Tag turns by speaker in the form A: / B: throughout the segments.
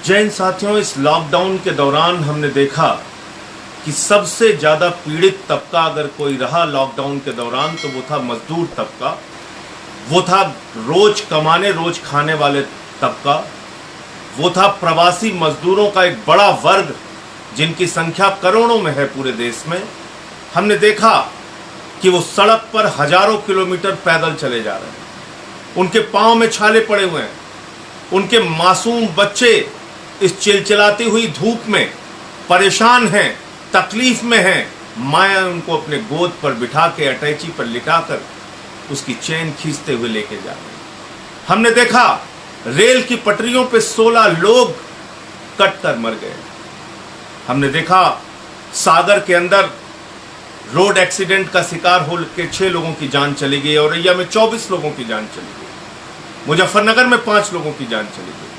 A: जय हिंद साथियों, इस लॉकडाउन के दौरान हमने देखा कि सबसे ज़्यादा पीड़ित तबका अगर कोई रहा लॉकडाउन के दौरान तो वो था मजदूर तबका, वो था रोज कमाने रोज खाने वाले तबका, वो था प्रवासी मजदूरों का एक बड़ा वर्ग जिनकी संख्या करोड़ों में है पूरे देश में। हमने देखा कि वो सड़क पर हजारों किलोमीटर पैदल चले जा रहे हैं, उनके पांव में छाले पड़े हुए हैं, उनके मासूम बच्चे इस चिलचिलाती हुई धूप में परेशान हैं, तकलीफ में हैं। माया उनको अपने गोद पर बिठा के अटैची पर लिटाकर उसकी चेन खींचते हुए लेके जा रहे हैं। हमने देखा रेल की पटरियों पे 16 लोग कटकर मर गए। हमने देखा सागर के अंदर रोड एक्सीडेंट का शिकार हो के 6 लोगों की जान चली गई, औरैया में 24 लोगों की जान चली गई, मुजफ्फरनगर में 5 लोगों की जान चली गई।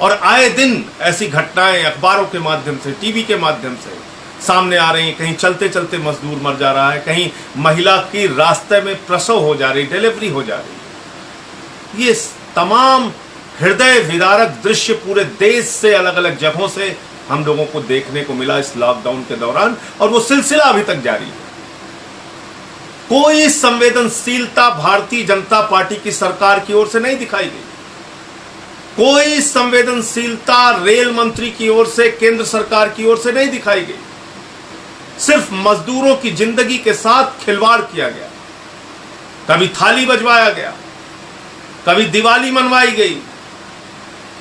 A: और आए दिन ऐसी घटनाएं अखबारों के माध्यम से, टीवी के माध्यम से सामने आ रही हैं। कहीं चलते चलते मजदूर मर जा रहा है, कहीं महिला की रास्ते में प्रसव हो जा रही, डिलीवरी हो जा रही। ये तमाम हृदय विदारक दृश्य पूरे देश से, अलग अलग जगहों से हम लोगों को देखने को मिला इस लॉकडाउन के दौरान, और वो सिलसिला अभी तक जारी है। कोई संवेदनशीलता भारतीय जनता पार्टी की सरकार की ओर से नहीं दिखाई गई, कोई संवेदनशीलता रेल मंत्री की ओर से, केंद्र सरकार की ओर से नहीं दिखाई गई। सिर्फ मजदूरों की जिंदगी के साथ खिलवाड़ किया गया। कभी थाली बजवाया गया, कभी दिवाली मनवाई गई,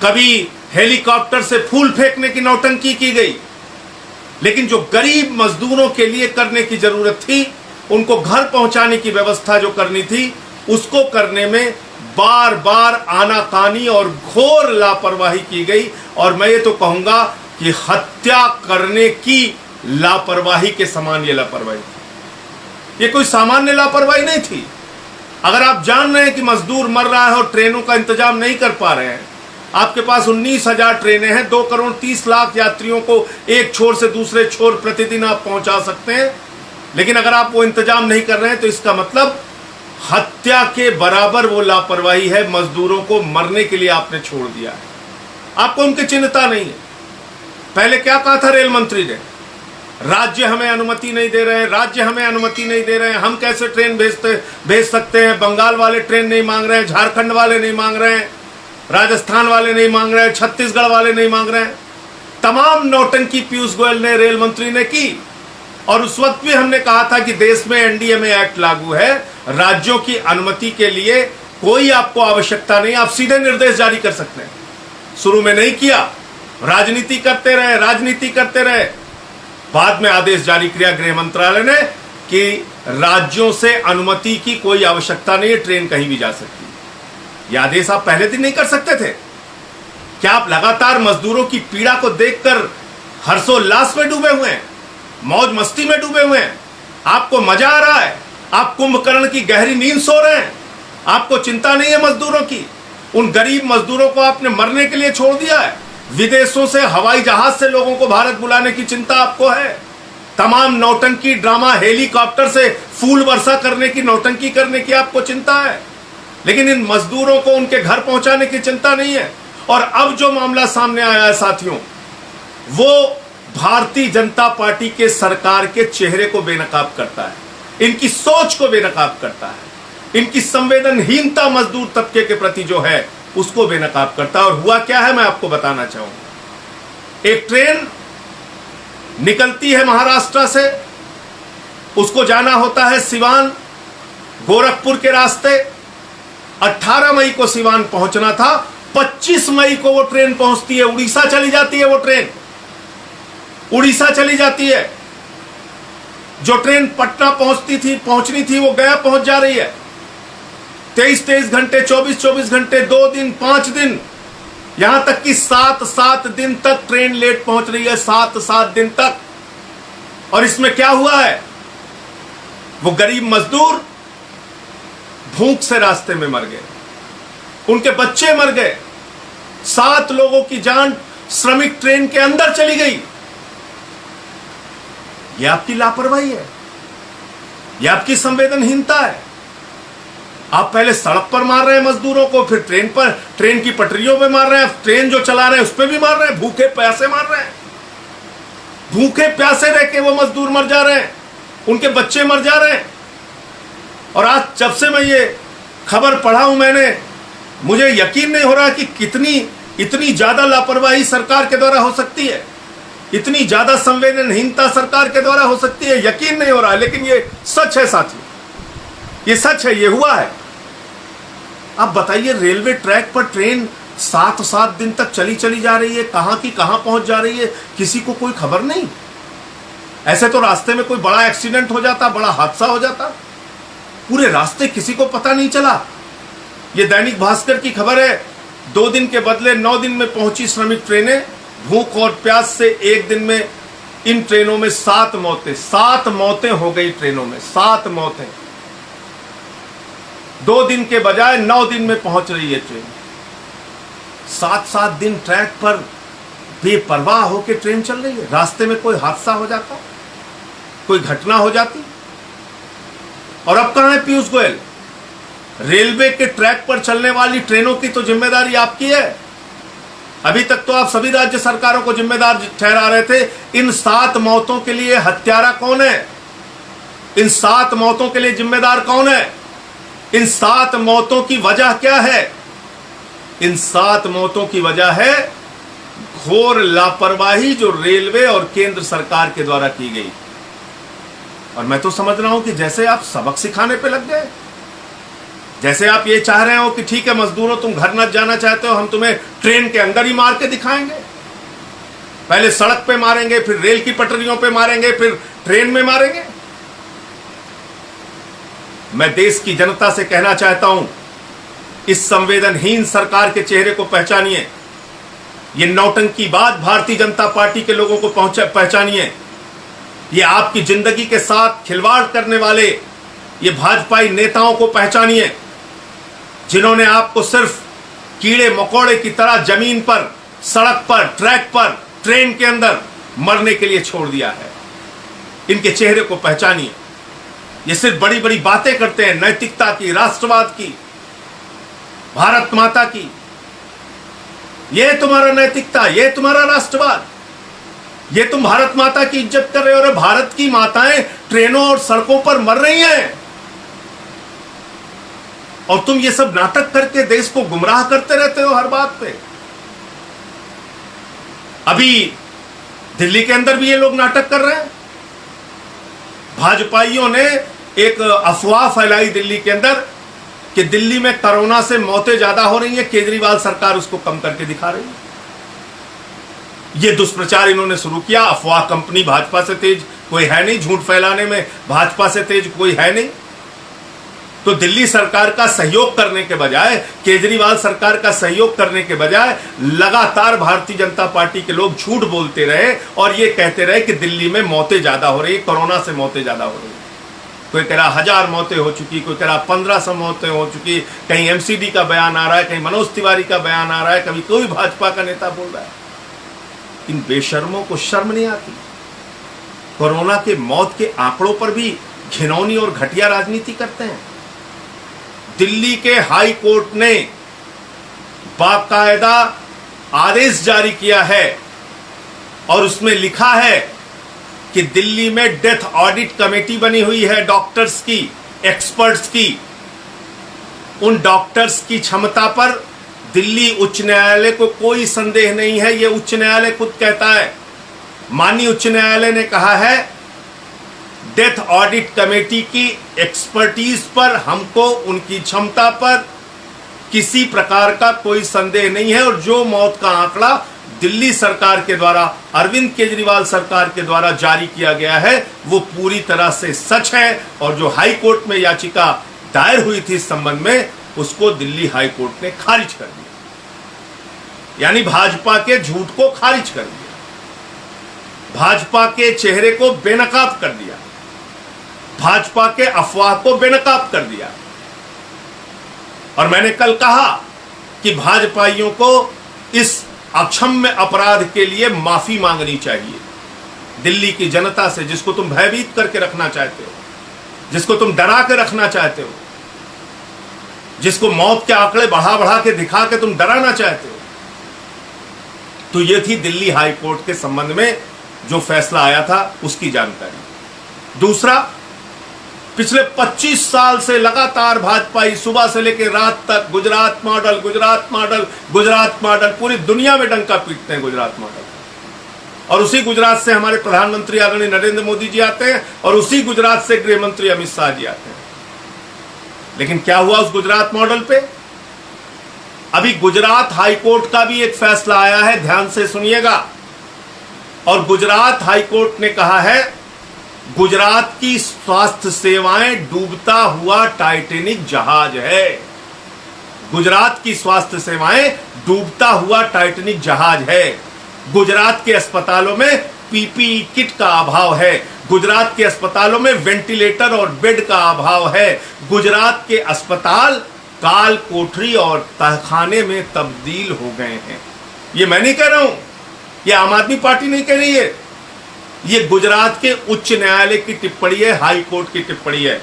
A: कभी हेलीकॉप्टर से फूल फेंकने की नौटंकी की गई। लेकिन जो गरीब मजदूरों के लिए करने की जरूरत थी, उनको घर पहुंचाने की व्यवस्था जो करनी थी, उसको करने में बार बार आनाकानी और घोर लापरवाही की गई। और मैं ये तो कहूंगा कि हत्या करने की लापरवाही के समान ये लापरवाही थी। ये कोई सामान्य लापरवाही नहीं थी। अगर आप जान रहे हैं कि मजदूर मर रहा है और ट्रेनों का इंतजाम नहीं कर पा रहे हैं, आपके पास 19,000 ट्रेनें हैं, 2,30,00,000 यात्रियों को एक छोर से दूसरे छोर प्रतिदिन आप पहुंचा सकते हैं, लेकिन अगर आप वो इंतजाम नहीं कर रहे हैं तो इसका मतलब हत्या के बराबर वो लापरवाही है। मजदूरों को मरने के लिए आपने छोड़ दिया है, आपको उनकी चिंता नहीं है। पहले क्या कहा था रेल मंत्री ने? राज्य हमें अनुमति नहीं दे रहे हैं, राज्य हमें अनुमति नहीं दे रहे हैं, हम कैसे ट्रेन भेज सकते हैं। बंगाल वाले ट्रेन नहीं मांग रहे हैं, झारखंड वाले नहीं मांग रहे हैं, राजस्थान वाले नहीं मांग रहे हैं, छत्तीसगढ़ वाले नहीं मांग रहे हैं। तमाम नौटंकी पीयूष गोयल ने, रेल मंत्री ने की। और उस वक्त भी हमने कहा था कि देश में एनडीएमए एक्ट लागू है, राज्यों की अनुमति के लिए कोई आपको आवश्यकता नहीं, आप सीधे निर्देश जारी कर सकते हैं। शुरू में नहीं किया, राजनीति करते रहे। बाद में आदेश जारी किया गृह मंत्रालय ने कि राज्यों से अनुमति की कोई आवश्यकता नहीं है, ट्रेन कहीं भी जा सकती है। यह आदेश आप पहले दिन नहीं कर सकते थे? क्या आप लगातार मजदूरों की पीड़ा को देखकर हर्षोल्लास में डूबे हुए हैं, मौज मस्ती में डूबे हुए हैं? आपको मजा आ रहा है, आप कुंभकर्ण की गहरी नींद सो रहे हैं, आपको चिंता नहीं है मजदूरों की। उन गरीब मजदूरों को आपने मरने के लिए छोड़ दिया है। विदेशों से हवाई जहाज से लोगों को भारत बुलाने की चिंता आपको है। तमाम नौटंकी ड्रामा, हेलीकॉप्टर से फूल वर्षा करने की, नौटंकी करने की आपको चिंता है, लेकिन इन मजदूरों को उनके घर पहुंचाने की चिंता नहीं है। और अब जो मामला सामने आया है साथियों, वो भारतीय जनता पार्टी के सरकार के चेहरे को बेनकाब करता है, इनकी सोच को बेनकाब करता है, इनकी संवेदनहीनता मजदूर तबके के प्रति जो है उसको बेनकाब करता है। और हुआ क्या है मैं आपको बताना चाहूंगा। एक ट्रेन निकलती है महाराष्ट्र से, उसको जाना होता है सिवान, गोरखपुर के रास्ते। 18 मई को सिवान पहुंचना था, 25 मई को वो ट्रेन पहुंचती है, उड़ीसा चली जाती है। वो ट्रेन उड़ीसा चली जाती है। जो ट्रेन पटना पहुंचनी थी वो गया पहुंच जा रही है। 23-23 घंटे, 24-24 घंटे, 2 दिन, 5 दिन, यहां तक कि 7-7 दिन तक ट्रेन लेट पहुंच रही है, 7-7 दिन तक। और इसमें क्या हुआ है? वो गरीब मजदूर भूख से रास्ते में मर गए, उनके बच्चे मर गए, 7 लोगों की जान श्रमिक ट्रेन के अंदर चली गई। यह आपकी लापरवाही है, यह आपकी संवेदनहीनता है। आप पहले सड़क पर मार रहे हैं मजदूरों को, फिर ट्रेन की पटरियों पे मार रहे हैं, ट्रेन जो चला रहे हैं उस पर भी मार रहे हैं, भूखे प्यासे मार रहे हैं। भूखे प्यासे रह के वो मजदूर मर जा रहे हैं, उनके बच्चे मर जा रहे हैं। और आज जब से मैं ये खबर पढ़ा हूं मैंने, मुझे यकीन नहीं हो रहा कि इतनी ज्यादा लापरवाही सरकार के द्वारा हो सकती है, इतनी ज्यादा संवेदनहीनता सरकार के द्वारा हो सकती है। यकीन नहीं हो रहा है, लेकिन ये सच है साथियों, ये सच है, ये हुआ है। आप बताइए, रेलवे ट्रैक पर ट्रेन 7 दिन तक चली जा रही है, कहां की कहां पहुंच जा रही है, किसी को कोई खबर नहीं। ऐसे तो रास्ते में कोई बड़ा एक्सीडेंट हो जाता, बड़ा हादसा हो जाता, पूरे रास्ते किसी को पता नहीं चला। ये दैनिक भास्कर की खबर है, 2 दिन के बदले 9 दिन में पहुंची श्रमिक ट्रेनें, भूख और प्यास से एक दिन में इन ट्रेनों में 7 मौतें हो गई। ट्रेनों में 7 मौतें, 2 दिन के बजाय 9 दिन में पहुंच रही है ट्रेन। 7 दिन ट्रैक पर बेपरवाह होकर ट्रेन चल रही है, रास्ते में कोई हादसा हो जाता, कोई घटना हो जाती। और अब कहां है पीयूष गोयल? रेलवे के ट्रैक पर चलने वाली ट्रेनों की तो जिम्मेदारी आपकी है। अभी तक तो आप सभी राज्य सरकारों को जिम्मेदार ठहरा रहे थे। इन 7 मौतों के लिए हत्यारा कौन है? इन 7 मौतों के लिए जिम्मेदार कौन है? इन 7 मौतों की वजह क्या है? इन 7 मौतों की वजह है घोर लापरवाही जो रेलवे और केंद्र सरकार के द्वारा की गई। और मैं तो समझ रहा हूं कि जैसे आप सबक सिखाने पे लग गए, जैसे आप ये चाह रहे हो कि ठीक है मजदूरों, तुम घर न जाना चाहते हो, हम तुम्हें ट्रेन के अंदर ही मार के दिखाएंगे। पहले सड़क पे मारेंगे, फिर रेल की पटरियों पे मारेंगे, फिर ट्रेन में मारेंगे। मैं देश की जनता से कहना चाहता हूं, इस संवेदनहीन सरकार के चेहरे को पहचानिए। ये नौटंकीबाज भारतीय जनता पार्टी के लोगों को पहचानिए। ये आपकी जिंदगी के साथ खिलवाड़ करने वाले ये भाजपाई नेताओं को पहचानिए, जिन्होंने आपको सिर्फ कीड़े मकोड़े की तरह जमीन पर, सड़क पर, ट्रैक पर, ट्रेन के अंदर मरने के लिए छोड़ दिया है। इनके चेहरे को पहचानिए। ये सिर्फ बड़ी बड़ी बातें करते हैं, नैतिकता की, राष्ट्रवाद की, भारत माता की। ये तुम्हारा नैतिकता, ये तुम्हारा राष्ट्रवाद, ये तुम भारत माता की इज्जत कर रहे हो। और भारत की माताएं ट्रेनों और सड़कों पर मर रही हैं, और तुम ये सब नाटक करके देश को गुमराह करते रहते हो हर बात पे। अभी दिल्ली के अंदर भी ये लोग नाटक कर रहे हैं। भाजपाइयों ने एक अफवाह फैलाई दिल्ली के अंदर कि दिल्ली में कोरोना से मौतें ज्यादा हो रही हैं, केजरीवाल सरकार उसको कम करके दिखा रही है। ये दुष्प्रचार इन्होंने शुरू किया। अफवाह कंपनी भाजपा से तेज कोई है नहीं, झूठ फैलाने में भाजपा से तेज कोई है नहीं। तो दिल्ली सरकार का सहयोग करने के बजाय, केजरीवाल सरकार का सहयोग करने के बजाय लगातार भारतीय जनता पार्टी के लोग झूठ बोलते रहे और ये कहते रहे कि दिल्ली में मौतें ज्यादा हो रही, कोरोना से मौतें ज्यादा हो रही। कोई कह रहा 1000 मौतें हो चुकी, कोई कह रहा 1500 मौतें हो चुकी, कहीं एमसीडी का बयान आ रहा है, कहीं मनोज तिवारी का बयान आ रहा है, कभी कोई भाजपा का नेता बोल रहा है। इन बेशर्मों को शर्म नहीं आती? कोरोना के मौत के आंकड़ों पर भी घिनौनी और घटिया राजनीति करते हैं। दिल्ली के हाई कोर्ट ने बाकायदा आदेश जारी किया है और उसमें लिखा है कि दिल्ली में डेथ ऑडिट कमेटी बनी हुई है, डॉक्टर्स की, एक्सपर्ट्स की। उन डॉक्टर्स की क्षमता पर दिल्ली उच्च न्यायालय को कोई संदेह नहीं है। यह उच्च न्यायालय खुद कहता है। माननीय उच्च न्यायालय ने कहा है डेथ ऑडिट कमेटी की एक्सपर्टीज पर हमको, उनकी क्षमता पर किसी प्रकार का कोई संदेह नहीं है। और जो मौत का आंकड़ा दिल्ली सरकार के द्वारा, अरविंद केजरीवाल सरकार के द्वारा जारी किया गया है, वो पूरी तरह से सच है। और जो हाई कोर्ट में याचिका दायर हुई थी इस संबंध में, उसको दिल्ली हाई कोर्ट ने खारिज कर दिया, यानी भाजपा के झूठ को खारिज कर दिया, भाजपा के चेहरे को बेनकाब कर दिया, भाजपा के अफवाह को बेनकाब कर दिया। और मैंने कल कहा कि भाजपाइयों को इस अक्षम्य अपराध के लिए माफी मांगनी चाहिए दिल्ली की जनता से, जिसको तुम भयभीत करके रखना चाहते हो, जिसको तुम डरा के रखना चाहते हो। जिसको मौत के आंकड़े बढ़ा बढ़ा के दिखा के तुम डराना चाहते हो। तो ये थी दिल्ली हाई कोर्ट के संबंध में जो फैसला आया था उसकी जानकारी। दूसरा, पिछले 25 साल से लगातार भाजपाई सुबह से लेकर रात तक Gujarat model, Gujarat model, Gujarat model, पूरी दुनिया में डंका पीटते हैं गुजरात मॉडल। और उसी गुजरात से हमारे प्रधानमंत्री आदरणीय नरेंद्र मोदी जी आते हैं और उसी गुजरात से गृह मंत्री अमित शाह जी आते हैं। लेकिन क्या हुआ उस गुजरात मॉडल पे? अभी गुजरात हाईकोर्ट का भी एक फैसला आया है, ध्यान से सुनिएगा। और गुजरात हाईकोर्ट ने कहा है गुजरात की स्वास्थ्य सेवाएं डूबता हुआ टाइटैनिक जहाज है। गुजरात की स्वास्थ्य सेवाएं डूबता हुआ टाइटैनिक जहाज है। गुजरात के अस्पतालों में पीपीई किट का अभाव है। गुजरात के अस्पतालों में वेंटिलेटर और बेड का अभाव है। गुजरात के अस्पताल काल कोठरी और तहखाने में तब्दील हो गए हैं। ये मैं नहीं कह रहा हूं, ये आम आदमी पार्टी नहीं कह रही है, ये गुजरात के उच्च न्यायालय की टिप्पणी है, हाई कोर्ट की टिप्पणी है।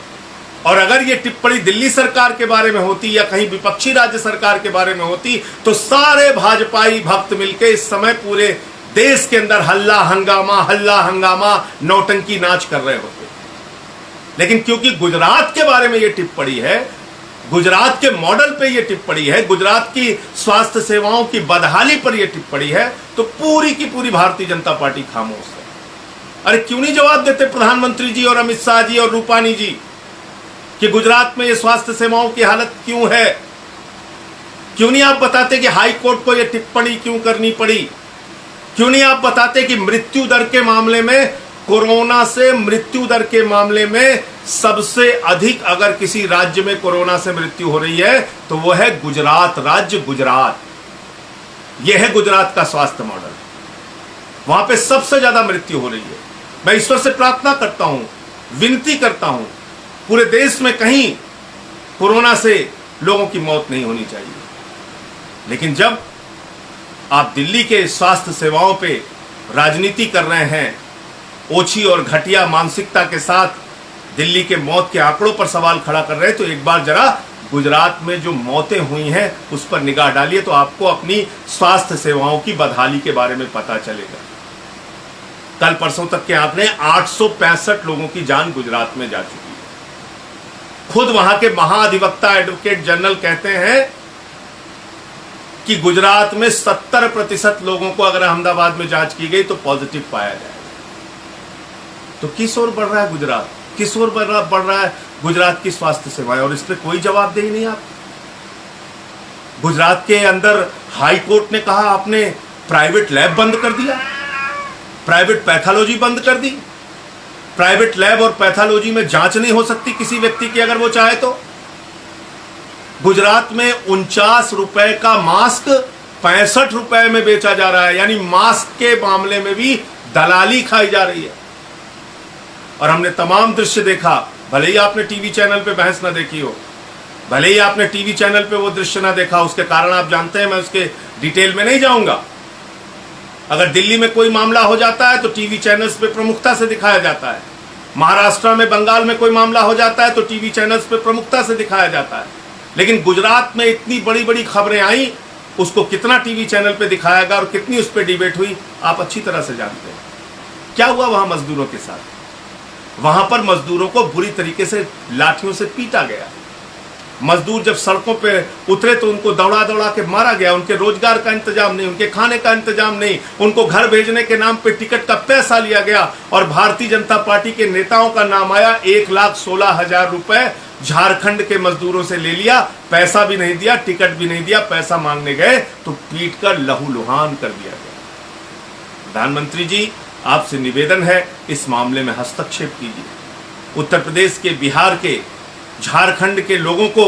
A: और अगर ये टिप्पणी दिल्ली सरकार के बारे में होती या कहीं विपक्षी राज्य सरकार के बारे में होती तो सारे भाजपाई भक्त मिलकर इस समय पूरे देश के अंदर हल्ला हंगामा नौटंकी नाच कर रहे होते। लेकिन क्योंकि गुजरात के बारे में ये टिप्पणी है, गुजरात के मॉडल पे ये टिप्पणी है, गुजरात की स्वास्थ्य सेवाओं की बदहाली पर ये टिप्पणी है, तो पूरी की पूरी भारतीय जनता पार्टी खामोश है। अरे क्यों नहीं जवाब देते प्रधानमंत्री जी और अमित शाह जी और रूपानी जी कि गुजरात में ये स्वास्थ्य सेवाओं की हालत क्यों है? क्यों नहीं आप बताते कि हाई कोर्ट को ये टिप्पणी क्यों करनी पड़ी? क्यों नहीं आप बताते कि मृत्यु दर के मामले में, कोरोना से मृत्यु दर के मामले में सबसे अधिक अगर किसी राज्य में कोरोना से मृत्यु हो रही है तो वो है गुजरात राज्य, गुजरात। यह है गुजरात का स्वास्थ्य मॉडल, वहां पे सबसे ज्यादा मृत्यु हो रही है। मैं ईश्वर से प्रार्थना करता हूं, विनती करता हूं, पूरे देश में कहीं कोरोना से लोगों की मौत नहीं होनी चाहिए। लेकिन जब आप दिल्ली के स्वास्थ्य सेवाओं पे राजनीति कर रहे हैं, ओछी और घटिया मानसिकता के साथ दिल्ली के मौत के आंकड़ों पर सवाल खड़ा कर रहे हैं, तो एक बार जरा गुजरात में जो मौतें हुई हैं उस पर निगाह डालिए तो आपको अपनी स्वास्थ्य सेवाओं की बदहाली के बारे में पता चलेगा। कल परसों तक के आंकड़े 865 लोगों की जान गुजरात में जा चुकी है। खुद वहां के महाधिवक्ता एडवोकेट जनरल कहते हैं कि गुजरात में 70% लोगों को अगर अहमदाबाद में जांच की गई तो पॉजिटिव पाया जाएगा। तो किस ओर बढ़ रहा है गुजरात? किस ओर बढ़ रहा है गुजरात की स्वास्थ्य सेवाएं? और इस पर कोई जवाबदेही नहीं। आप गुजरात के अंदर हाई कोर्ट ने कहा आपने प्राइवेट लैब बंद कर दिया, प्राइवेट पैथोलॉजी बंद कर दी। प्राइवेट लैब और पैथोलॉजी में जांच नहीं हो सकती किसी व्यक्ति की अगर वो चाहे तो। गुजरात में 49 रुपए का मास्क 65 रुपए में बेचा जा रहा है, यानी मास्क के मामले में भी दलाली खाई जा रही है। और हमने तमाम दृश्य देखा, भले ही आपने टीवी चैनल पे बहस ना देखी हो, भले ही आपने टीवी चैनल पे वो दृश्य ना देखा, उसके कारण आप जानते हैं, मैं उसके डिटेल में नहीं जाऊंगा। अगर दिल्ली में कोई मामला हो जाता है तो टीवी चैनल्स पे प्रमुखता से दिखाया जाता है। महाराष्ट्र में, बंगाल में कोई मामला हो जाता है तो टीवी चैनल्स पे प्रमुखता से दिखाया जाता है। लेकिन गुजरात में इतनी बड़ी बड़ी खबरें आई, उसको कितना टीवी चैनल पे दिखाया गया और कितनी उस पर डिबेट हुई, आप अच्छी तरह से जानते हैं। क्या हुआ वहां मजदूरों के साथ? वहां पर मजदूरों को बुरी तरीके से लाठियों से पीटा गया। मजदूर जब सड़कों पे उतरे तो उनको दौड़ा दौड़ा के मारा गया। उनके रोजगार का इंतजाम नहीं, उनके खाने का इंतजाम नहीं, उनको घर भेजने के नाम पे टिकट का पैसा लिया गया। और भारतीय जनता पार्टी के नेताओं का नाम आया, 1,16,000 रुपए झारखंड के मजदूरों से ले लिया, पैसा भी नहीं दिया, टिकट भी नहीं दिया। पैसा मांगने गए तो पीट कर लहूलुहान कर दिया गया। प्रधानमंत्री जी, आपसे निवेदन है, इस मामले में हस्तक्षेप कीजिए। उत्तर प्रदेश के, बिहार के, झारखंड के लोगों को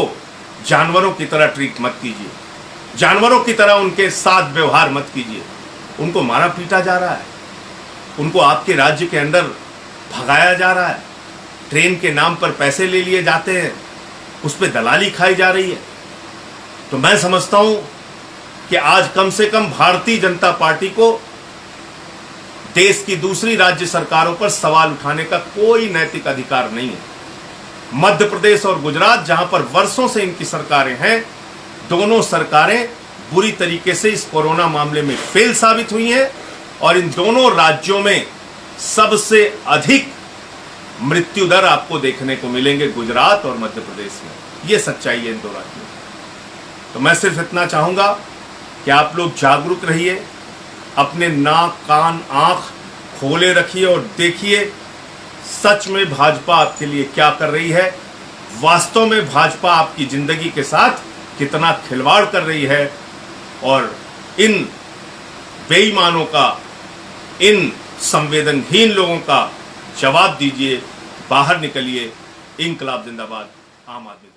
A: जानवरों की तरह ट्रीट मत कीजिए, जानवरों की तरह उनके साथ व्यवहार मत कीजिए। उनको मारा पीटा जा रहा है, उनको आपके राज्य के अंदर भगाया जा रहा है, ट्रेन के नाम पर पैसे ले लिए जाते हैं, उस पर दलाली खाई जा रही है। तो मैं समझता हूं कि आज कम से कम भारतीय जनता पार्टी को देश की दूसरी राज्य सरकारों पर सवाल उठाने का कोई नैतिक अधिकार नहीं है। मध्य प्रदेश और गुजरात, जहां पर वर्षों से इनकी सरकारें हैं, दोनों सरकारें बुरी तरीके से इस कोरोना मामले में फेल साबित हुई हैं और इन दोनों राज्यों में सबसे अधिक मृत्यु दर आपको देखने को मिलेंगे गुजरात और मध्य प्रदेश में। यह सच्चाई है इन दो राज्यों में। तो मैं सिर्फ इतना चाहूंगा कि आप लोग जागरूक रहिए, अपने नाक कान आंख खोले रखिए और देखिए सच में भाजपा आपके लिए क्या कर रही है, वास्तव में भाजपा आपकी जिंदगी के साथ कितना खिलवाड़ कर रही है। और इन बेईमानों का, इन संवेदनहीन लोगों का जवाब दीजिए, बाहर निकलिए। इंकलाब जिंदाबाद, आम आदमी